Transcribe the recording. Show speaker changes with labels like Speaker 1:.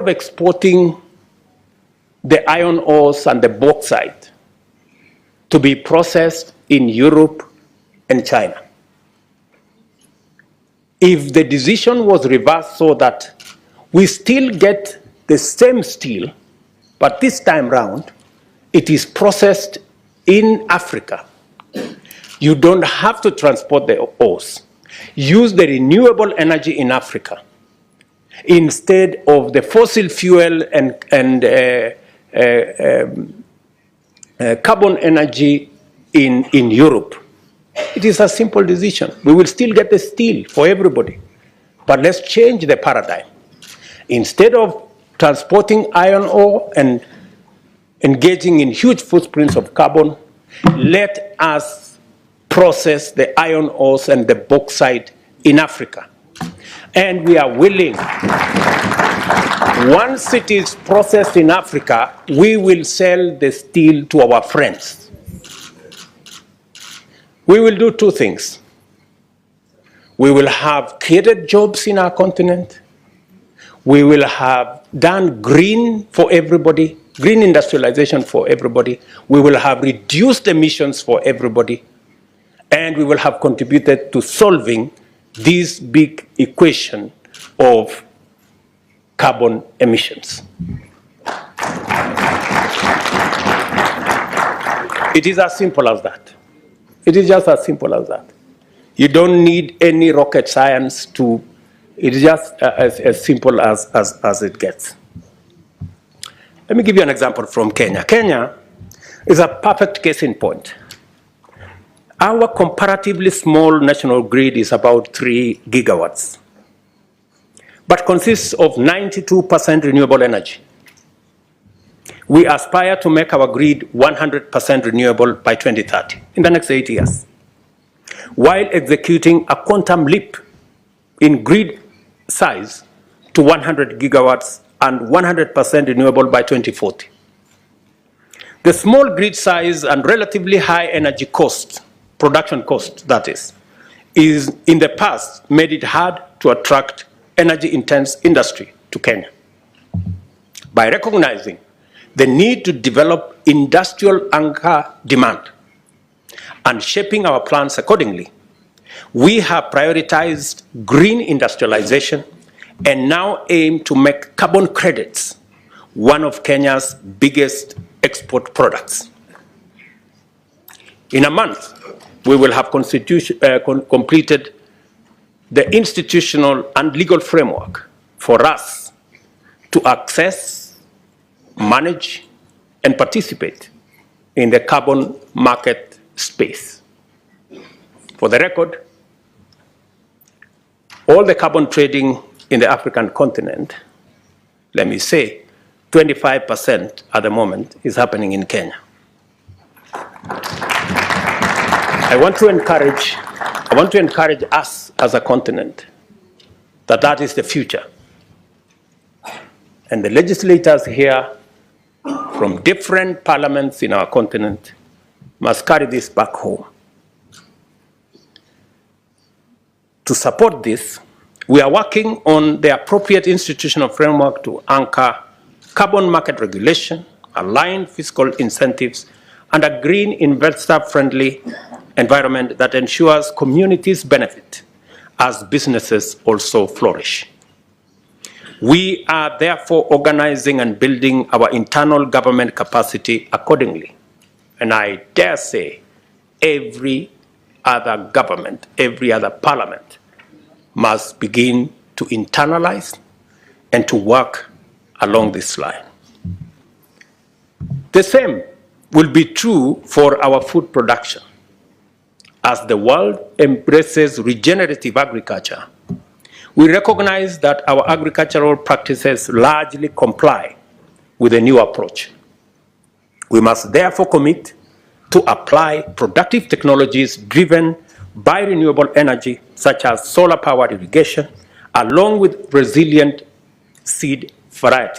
Speaker 1: of exporting the iron ores and the bauxite to be processed in Europe and China, if the decision was reversed so that we still get the same steel, but this time round, it is processed in Africa, you don't have to transport the ores. Use the renewable energy in Africa instead of the fossil fuel and carbon energy in Europe. It is a simple decision. We will still get the steel for everybody, but let's change the paradigm. Instead of transporting iron ore and engaging in huge footprints of carbon, let us process the iron ores and the bauxite in Africa. And we are willing, once it is processed in Africa, we will sell the steel to our friends. We will do two things. We will have created jobs in our continent. We will have done green for everybody, green industrialization for everybody. We will have reduced emissions for everybody. And we will have contributed to solving this big equation of carbon emissions. It is as simple as that. It is just as simple as that. You don't need any rocket science to, it is just as simple as it gets. Let me give you an example from Kenya. Kenya is a perfect case in point. Our comparatively small national grid is about 3 gigawatts, but consists of 92% renewable energy. We aspire to make our grid 100% renewable by 2030, in the next 8 years, while executing a quantum leap in grid size to 100 gigawatts and 100% renewable by 2040. The small grid size and relatively high energy cost, production cost that is in the past made it hard to attract energy-intense industry to Kenya. By recognizing the need to develop industrial anchor demand and shaping our plans accordingly, we have prioritized green industrialization and now aim to make carbon credits one of Kenya's biggest export products. In a month, we will have completed the institutional and legal framework for us to access, manage, and participate in the carbon market space. For the record, all the carbon trading in the African continent, let me say, 25% at the moment is happening in Kenya. I want to encourage us as a continent that is the future. And the legislators here from different parliaments in our continent must carry this back home. To support this, we are working on the appropriate institutional framework to anchor carbon market regulation, align fiscal incentives, and a green investor-friendly environment that ensures communities benefit as businesses also flourish. We are therefore organizing and building our internal government capacity accordingly. And I dare say every other government, every other parliament must begin to internalize and to work along this line. The same will be true for our food production. As the world embraces regenerative agriculture, we recognize that our agricultural practices largely comply with the new approach. We must therefore commit to apply productive technologies driven by renewable energy, such as solar-powered irrigation, along with resilient seed varieties.